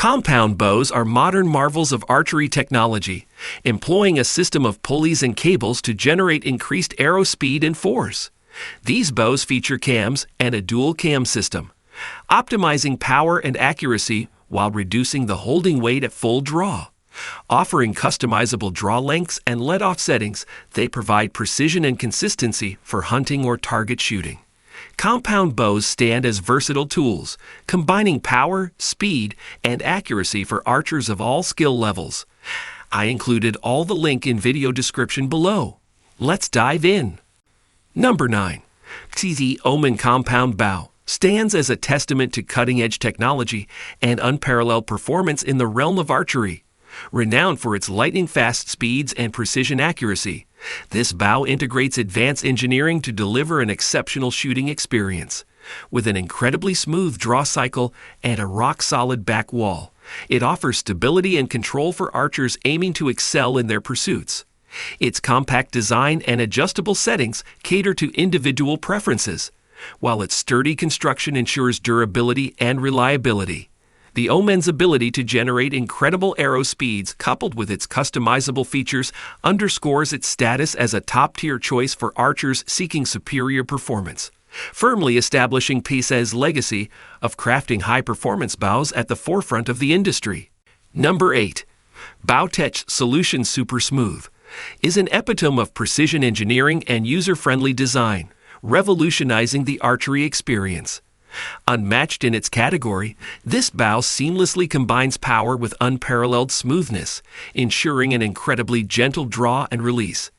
Compound bows are modern marvels of archery technology, employing a system of pulleys and cables to generate increased arrow speed and force. These bows feature cams and a dual cam system, optimizing power and accuracy while reducing the holding weight at full draw. Offering customizable draw lengths and let-off settings, they provide precision and consistency for hunting or target shooting. Compound bows stand as versatile tools, combining power, speed, and accuracy for archers of all skill levels. I included all the link in video description below. Let's dive in. Number 9. PSE Omen Compound Bow stands as a testament to cutting-edge technology and unparalleled performance in the realm of archery. Renowned for its lightning-fast speeds and precision accuracy, this bow integrates advanced engineering to deliver an exceptional shooting experience. With an incredibly smooth draw cycle and a rock-solid back wall, it offers stability and control for archers aiming to excel in their pursuits. Its compact design and adjustable settings cater to individual preferences, while its sturdy construction ensures durability and reliability. The Omen's ability to generate incredible arrow speeds coupled with its customizable features underscores its status as a top-tier choice for archers seeking superior performance, firmly establishing PSE's legacy of crafting high-performance bows at the forefront of the industry. Number 8. Bowtech Solution Super Smooth is an epitome of precision engineering and user-friendly design, revolutionizing the archery experience. Unmatched in its category, this bow seamlessly combines power with unparalleled smoothness, ensuring an incredibly gentle draw and release.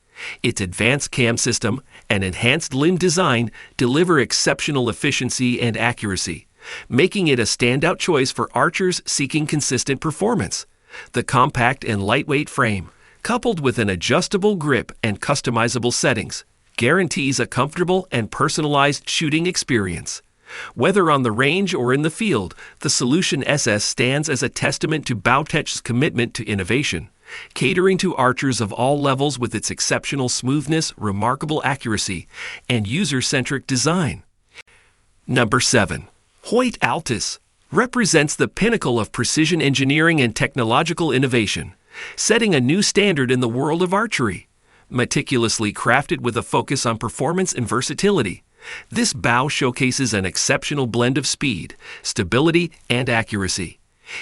Its advanced cam system and enhanced limb design deliver exceptional efficiency and accuracy, making it a standout choice for archers seeking consistent performance. The compact and lightweight frame, coupled with an adjustable grip and customizable settings, guarantees a comfortable and personalized shooting experience. Whether on the range or in the field, the Solution SS stands as a testament to Bowtech's commitment to innovation, catering to archers of all levels with its exceptional smoothness, remarkable accuracy, and user-centric design. Number 7. Hoyt Altus represents the pinnacle of precision engineering and technological innovation, setting a new standard in the world of archery. Meticulously crafted with a focus on performance and versatility, this bow showcases an exceptional blend of speed, stability, and accuracy.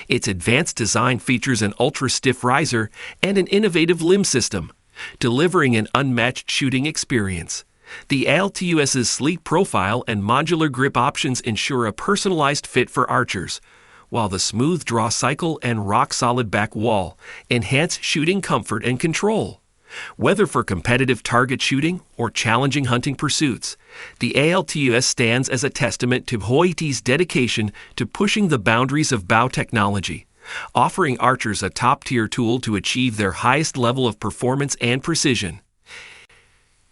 Its advanced design features an ultra-stiff riser and an innovative limb system, delivering an unmatched shooting experience. The Altus's sleek profile and modular grip options ensure a personalized fit for archers, while the smooth draw cycle and rock-solid back wall enhance shooting comfort and control. Whether for competitive target shooting or challenging hunting pursuits, the Altus stands as a testament to Hoyt's dedication to pushing the boundaries of bow technology, offering archers a top-tier tool to achieve their highest level of performance and precision.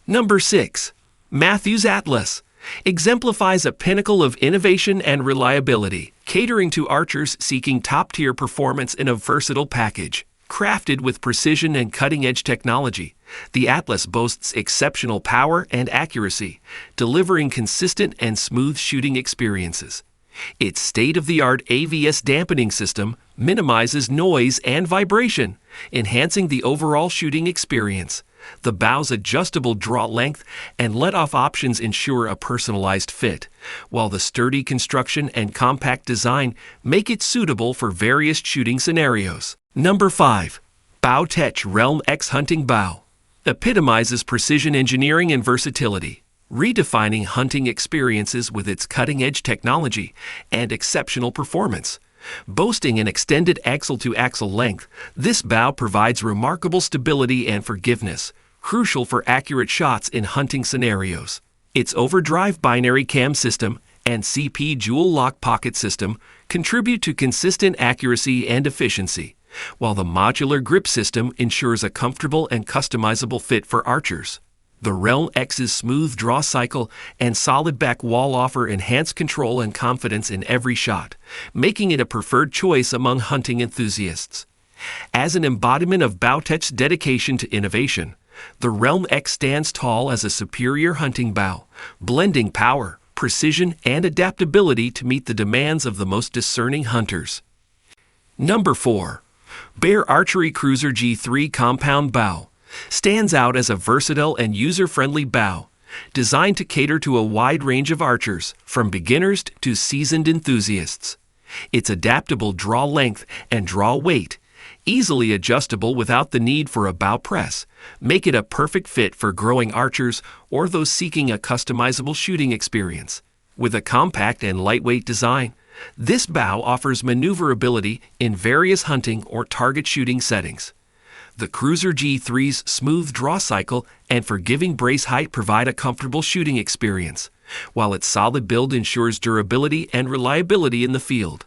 Number 6. Mathews Atlas exemplifies a pinnacle of innovation and reliability, catering to archers seeking top-tier performance in a versatile package. Crafted with precision and cutting-edge technology, the Atlas boasts exceptional power and accuracy, delivering consistent and smooth shooting experiences. Its state-of-the-art AVS dampening system minimizes noise and vibration, enhancing the overall shooting experience. The bow's adjustable draw length and let-off options ensure a personalized fit, while the sturdy construction and compact design make it suitable for various shooting scenarios. Number 5. Bowtech Realm X Hunting Bow epitomizes precision engineering and versatility, redefining hunting experiences with its cutting-edge technology and exceptional performance. Boasting an extended axle-to-axle length, this bow provides remarkable stability and forgiveness, crucial for accurate shots in hunting scenarios. Its overdrive binary cam system and CP dual lock pocket system contribute to consistent accuracy and efficiency, while the modular grip system ensures a comfortable and customizable fit for archers. The Realm X's smooth draw cycle and solid back wall offer enhanced control and confidence in every shot, making it a preferred choice among hunting enthusiasts. As an embodiment of Bowtech's dedication to innovation, the Realm X stands tall as a superior hunting bow, blending power, precision, and adaptability to meet the demands of the most discerning hunters. Number 4. Bear Archery Cruzer G3 Compound Bow stands out as a versatile and user-friendly bow, designed to cater to a wide range of archers, from beginners to seasoned enthusiasts. Its adaptable draw length and draw weight, easily adjustable without the need for a bow press, make it a perfect fit for growing archers or those seeking a customizable shooting experience. With a compact and lightweight design, this bow offers maneuverability in various hunting or target shooting settings. The Cruzer G3's smooth draw cycle and forgiving brace height provide a comfortable shooting experience, while its solid build ensures durability and reliability in the field.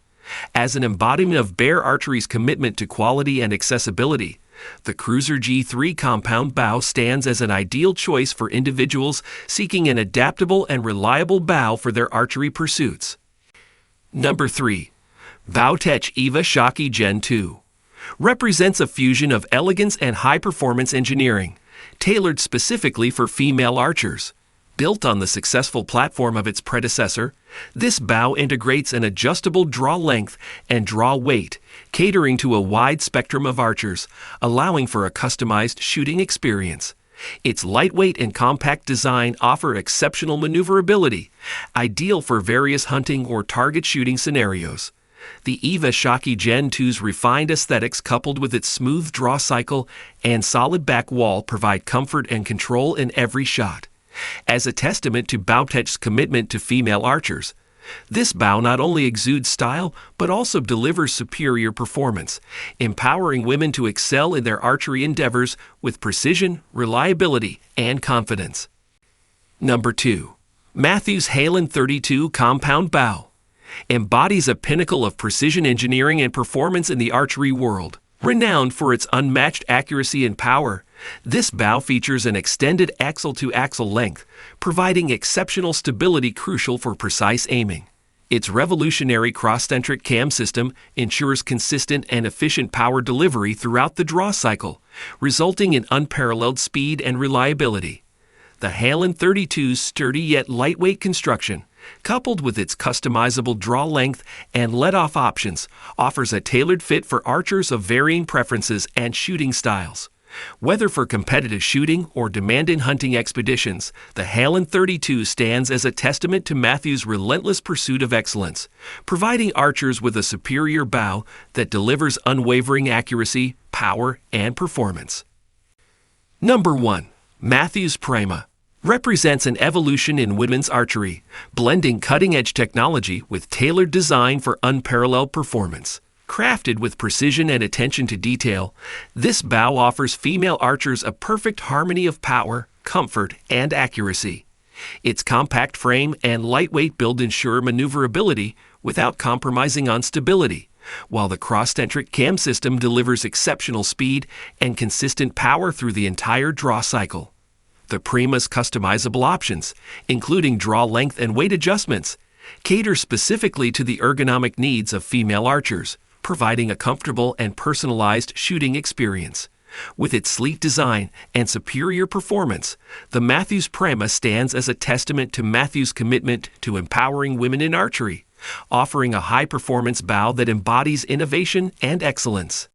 As an embodiment of Bear Archery's commitment to quality and accessibility, the Cruzer G3 Compound Bow stands as an ideal choice for individuals seeking an adaptable and reliable bow for their archery pursuits. Number 3. Bowtech Eva Shockey Gen 2 represents a fusion of elegance and high-performance engineering, tailored specifically for female archers. Built on the successful platform of its predecessor, this bow integrates an adjustable draw length and draw weight, catering to a wide spectrum of archers, allowing for a customized shooting experience. Its lightweight and compact design offer exceptional maneuverability, ideal for various hunting or target shooting scenarios. The Eva Shockey Gen 2's refined aesthetics, coupled with its smooth draw cycle and solid back wall, provide comfort and control in every shot. As a testament to Bowtech's commitment to female archers, this bow not only exudes style but also delivers superior performance, empowering women to excel in their archery endeavors with precision, reliability, and confidence. Number 2. Mathews Halon 32 Compound Bow embodies a pinnacle of precision engineering and performance in the archery world. Renowned for its unmatched accuracy and power, this bow features an extended axle-to-axle length, providing exceptional stability crucial for precise aiming. Its revolutionary cross-centric cam system ensures consistent and efficient power delivery throughout the draw cycle, resulting in unparalleled speed and reliability. The Halon 32's sturdy yet lightweight construction, coupled with its customizable draw length and let-off options, offers a tailored fit for archers of varying preferences and shooting styles. Whether for competitive shooting or demanding hunting expeditions, the Halon 32 stands as a testament to Mathews' relentless pursuit of excellence, providing archers with a superior bow that delivers unwavering accuracy, power, and performance. Number 1. Mathews Prima represents an evolution in women's archery, blending cutting-edge technology with tailored design for unparalleled performance. Crafted with precision and attention to detail, this bow offers female archers a perfect harmony of power, comfort, and accuracy. Its compact frame and lightweight build ensure maneuverability without compromising on stability, while the cross-centric cam system delivers exceptional speed and consistent power through the entire draw cycle. The Prima's customizable options, including draw length and weight adjustments, cater specifically to the ergonomic needs of female archers, providing a comfortable and personalized shooting experience. With its sleek design and superior performance, the Mathews Prima stands as a testament to Mathews' commitment to empowering women in archery, offering a high-performance bow that embodies innovation and excellence.